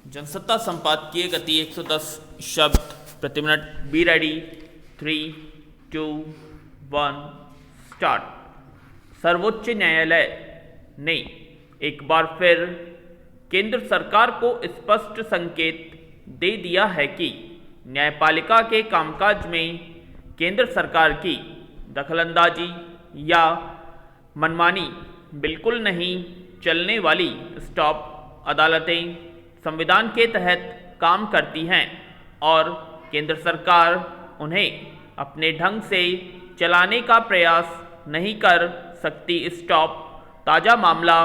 जनसत्ता संपादकीय गति 110 शब्द प्रति मिनट। Be ready. 3, 2, 1 स्टार्ट। सर्वोच्च न्यायालय ने एक बार फिर केंद्र सरकार को स्पष्ट संकेत दे दिया है कि न्यायपालिका के कामकाज में केंद्र सरकार की दखलंदाजी या मनमानी बिल्कुल नहीं चलने वाली। स्टॉप अदालतें संविधान के तहत काम करती हैं और केंद्र सरकार उन्हें अपने ढंग से चलाने का प्रयास नहीं कर सकती। स्टॉप ताज़ा मामला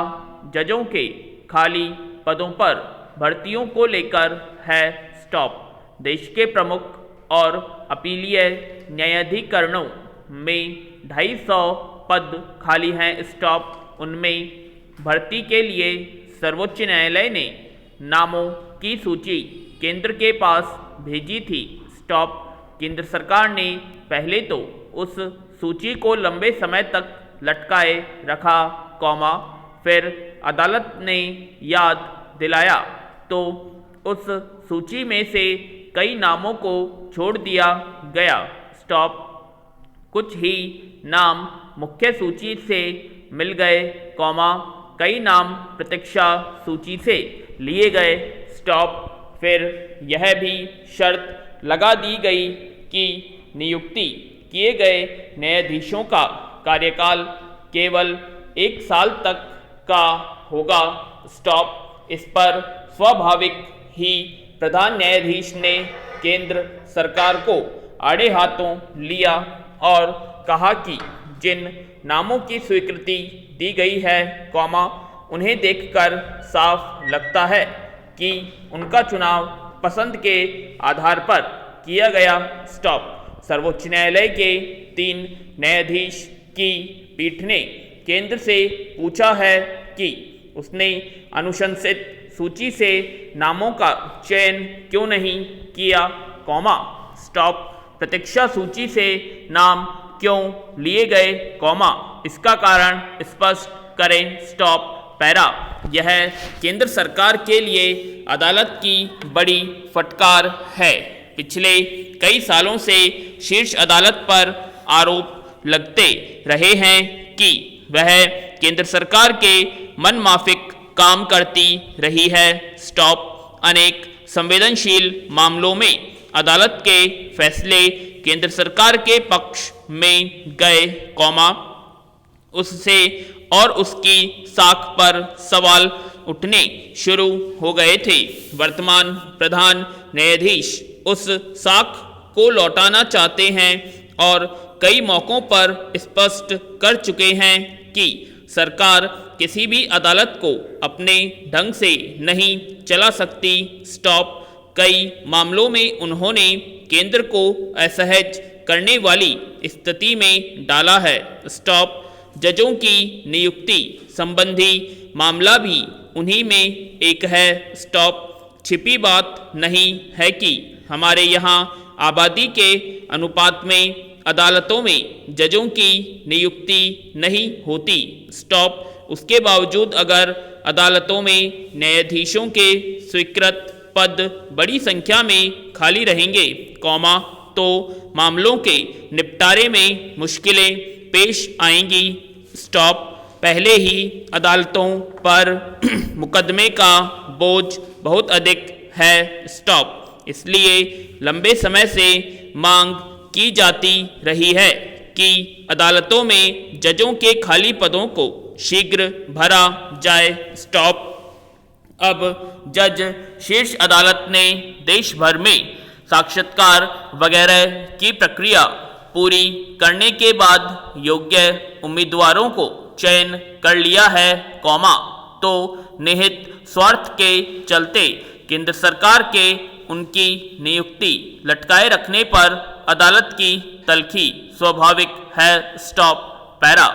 जजों के खाली पदों पर भर्तियों को लेकर है। स्टॉप देश के प्रमुख और अपीलीय न्यायाधिकरणों में 250 पद खाली हैं। स्टॉप उनमें भर्ती के लिए सर्वोच्च न्यायालय ने नामों की सूची केंद्र के पास भेजी थी। स्टॉप केंद्र सरकार ने पहले तो उस सूची को लंबे समय तक लटकाए रखा, फिर अदालत ने याद दिलाया तो उस सूची में से कई नामों को छोड़ दिया गया। स्टॉप कुछ ही नाम मुख्य सूची से मिल गए, कई नाम प्रतीक्षा सूची से लिए गए। स्टॉप फिर यह भी शर्त लगा दी गई कि नियुक्ति किए गए न्यायाधीशों का कार्यकाल केवल 1 साल तक का होगा। स्टॉप इस पर स्वाभाविक ही प्रधान न्यायाधीश ने केंद्र सरकार को आड़े हाथों लिया और कहा कि जिन नामों की स्वीकृति दी गई है, उन्हें देखकर साफ लगता है कि उनका चुनाव पसंद के आधार पर किया गया। स्टॉप सर्वोच्च न्यायालय के 3 न्यायाधीश की पीठ ने केंद्र से पूछा है कि उसने अनुशंसित सूची से नामों का चयन क्यों नहीं किया, स्टॉप प्रतीक्षा सूची से नाम क्यों लिए गए, इसका कारण स्पष्ट करें। स्टॉप पैरा यह केंद्र सरकार के लिए अदालत की बड़ी फटकार है। पिछले कई सालों से शीर्ष अदालत पर आरोप लगते रहे हैं कि वह केंद्र सरकार के मनमाफिक काम करती रही है। स्टॉप अनेक संवेदनशील मामलों में अदालत के फैसले केंद्र सरकार के पक्ष में गए, उससे और उसकी साख पर सवाल उठने शुरू हो गए थे। वर्तमान प्रधान न्यायाधीश उस साख को लौटाना चाहते हैं और कई मौकों पर स्पष्ट कर चुके हैं कि सरकार किसी भी अदालत को अपने ढंग से नहीं चला सकती। स्टॉप कई मामलों में उन्होंने केंद्र को असहज करने वाली स्थिति में डाला है। स्टॉप जजों की नियुक्ति संबंधी मामला भी उन्हीं में एक है। स्टॉप छिपी बात नहीं है कि हमारे यहाँ आबादी के अनुपात में अदालतों में जजों की नियुक्ति नहीं होती। स्टॉप उसके बावजूद अगर अदालतों में न्यायाधीशों के स्वीकृत पद बड़ी संख्या में खाली रहेंगे, तो मामलों के निपटारे में मुश्किलें पेश आएंगी। स्टॉप पहले ही अदालतों पर मुकदमे का बोझ बहुत अधिक है। स्टॉप इसलिए लंबे समय से मांग की जाती रही है कि अदालतों में जजों के खाली पदों को शीघ्र भरा जाए। स्टॉप अब जज शीर्ष अदालत ने देश भर में साक्षात्कार वगैरह की प्रक्रिया पूरी करने के बाद योग्य उम्मीदवारों को चयन कर लिया है, तो निहित स्वार्थ के चलते केंद्र सरकार के उनकी नियुक्ति लटकाए रखने पर अदालत की तल्खी स्वाभाविक है। स्टॉप पैरा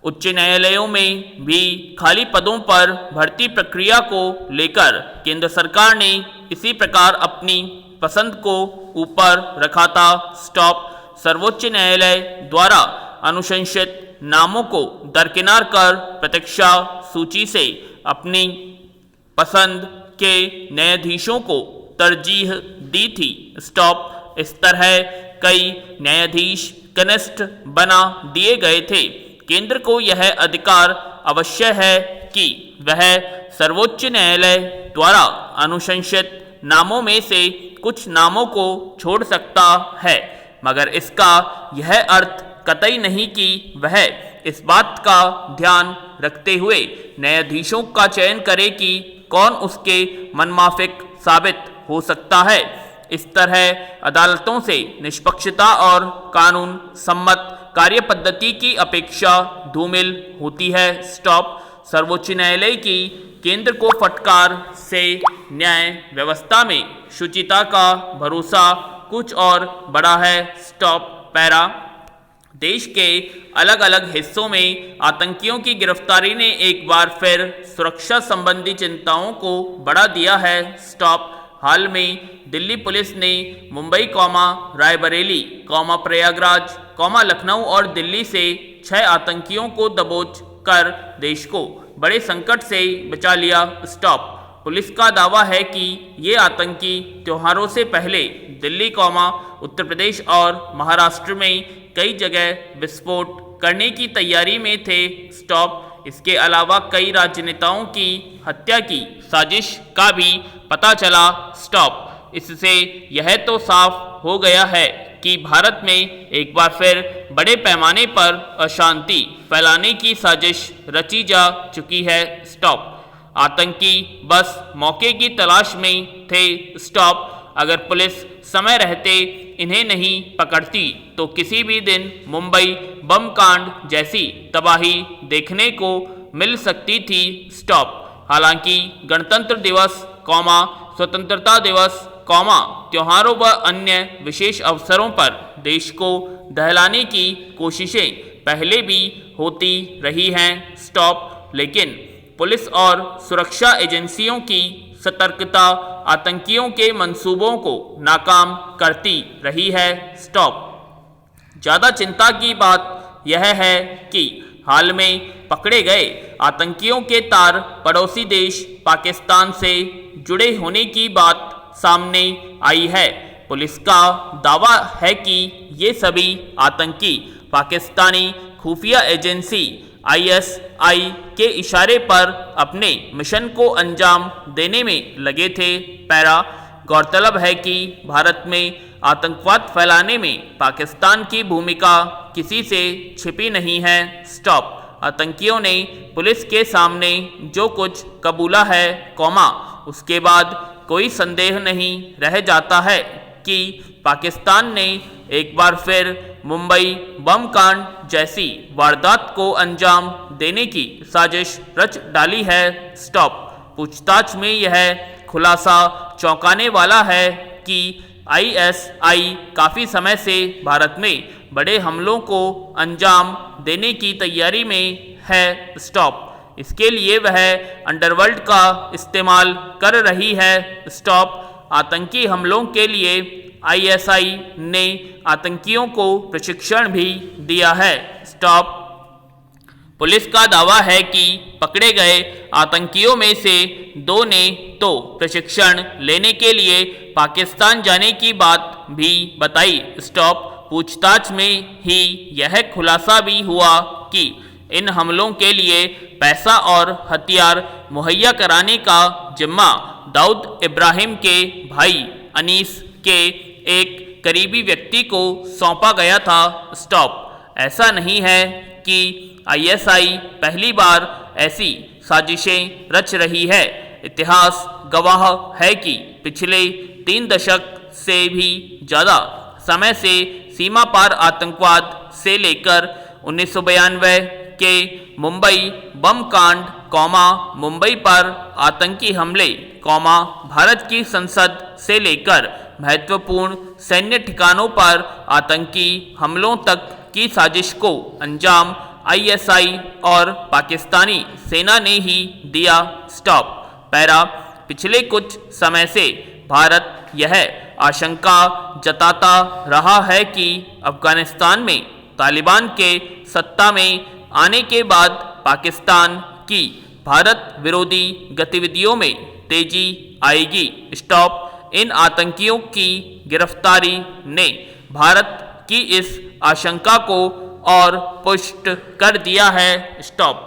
उच्च न्यायालयों में भी खाली पदों पर भर्ती प्रक्रिया को लेकर केंद्र सरकार ने इसी प्रकार अपनी पसंद को ऊपर रखा था। स्टॉप सर्वोच्च न्यायालय द्वारा अनुशंसित नामों को दरकिनार कर प्रतीक्षा सूची से अपनी पसंद के न्यायाधीशों को तरजीह दी थी। स्टॉप। इस तरह कई न्यायाधीश कनिष्ठ बना दिए गए थे। केंद्र को यह अधिकार अवश्य है कि वह सर्वोच्च न्यायालय द्वारा अनुशंसित नामों में से कुछ नामों को छोड़ सकता है, मगर इसका यह अर्थ कतई नहीं कि वह इस बात का ध्यान रखते हुए न्यायाधीशों का चयन करे कि कौन उसके मनमाफिक साबित हो सकता है। इस तरह अदालतों से निष्पक्षता और कानून सम्मत कार्य पद्धति की अपेक्षा धूमिल होती है। स्टॉप। सर्वोच्च न्यायालय की केंद्र को फटकार से न्याय व्यवस्था में शुचिता का भरोसा कुछ और बड़ा है। स्टॉप। पैरा। देश के अलग अलग हिस्सों में आतंकियों की गिरफ्तारी ने एक बार फिर सुरक्षा संबंधी चिंताओं को बढ़ा दिया है। स्टॉप। हाल में दिल्ली पुलिस ने मुंबई, रायबरेली, प्रयागराज, लखनऊ और दिल्ली से 6 आतंकियों को दबोच कर देश को बड़े संकट से बचा लिया। स्टॉप। पुलिस का दावा है कि ये आतंकी त्योहारों से पहले दिल्ली, उत्तर प्रदेश और महाराष्ट्र में कई जगह विस्फोट करने की तैयारी में थे। स्टॉप। इसके अलावा कई राजनेताओं की हत्या की साजिश का भी पता चला। स्टॉप। इससे यह तो साफ हो गया है कि भारत में एक बार फिर बड़े पैमाने पर अशांति फैलाने की साजिश रची जा चुकी है। स्टॉप। आतंकी बस मौके की तलाश में थे। स्टॉप। अगर पुलिस समय रहते इन्हें नहीं पकड़ती तो किसी भी दिन मुंबई बम कांड जैसी तबाही देखने को मिल सकती थी। स्टॉप। हालांकि गणतंत्र दिवस, स्वतंत्रता दिवस, त्योहारों व अन्य विशेष अवसरों पर देश को दहलाने की कोशिशें पहले भी होती रही हैं। स्टॉप। लेकिन पुलिस और सुरक्षा एजेंसियों की सतर्कता आतंकियों के मंसूबों को नाकाम करती रही है। स्टॉप। ज़्यादा चिंता की बात यह है कि हाल में पकड़े गए आतंकियों के तार पड़ोसी देश पाकिस्तान से जुड़े होने की बात सामने आई है। पुलिस का दावा है कि ये सभी आतंकी पाकिस्तानी खुफिया एजेंसी ISI के इशारे पर अपने मिशन को अंजाम देने में लगे थे। पैरा। गौरतलब है कि भारत में आतंकवाद फैलाने में पाकिस्तान की भूमिका किसी से छिपी नहीं है। स्टॉप। आतंकियों ने पुलिस के सामने जो कुछ कबूला है, उसके बाद कोई संदेह नहीं रह जाता है कि पाकिस्तान ने एक बार फिर मुंबई बम कांड जैसी वारदात को अंजाम देने की साजिश रच डाली है। स्टॉप। पूछताछ में यह खुलासा चौंकाने वाला है कि ISI काफ़ी समय से भारत में बड़े हमलों को अंजाम देने की तैयारी में है। स्टॉप। इसके लिए वह अंडरवर्ल्ड का इस्तेमाल कर रही है। स्टॉप। आतंकी हमलों के लिए ISI ने आतंकियों को प्रशिक्षण भी दिया है। स्टॉप। पुलिस का दावा है कि पकड़े गए आतंकियों में से 2 ने तो प्रशिक्षण लेने के लिए पाकिस्तान जाने की बात भी बताई। स्टॉप। पूछताछ में ही यह खुलासा भी हुआ कि इन हमलों के लिए पैसा और हथियार मुहैया कराने का जिम्मा दाऊद इब्राहिम के भाई अनीस के एक करीबी व्यक्ति को सौंपा गया था। स्टॉप। ऐसा नहीं है कि ISI पहली बार ऐसी साजिशें रच रही है। इतिहास गवाह है कि पिछले 3 दशक से भी ज़्यादा समय से सीमा पार आतंकवाद से लेकर 1992 के मुंबई बम कांड, मुंबई पर आतंकी हमले, भारत की संसद से लेकर महत्वपूर्ण सैन्य ठिकानों पर आतंकी हमलों तक की साजिश को अंजाम ISI और पाकिस्तानी सेना ने ही दिया। स्टॉप। पैरा। पिछले कुछ समय से भारत यह आशंका जताता रहा है कि अफगानिस्तान में तालिबान के सत्ता में आने के बाद पाकिस्तान की भारत विरोधी गतिविधियों में तेजी आएगी। स्टॉप। इन आतंकियों की गिरफ्तारी ने भारत की इस आशंका को और पुष्ट कर दिया है। स्टॉप।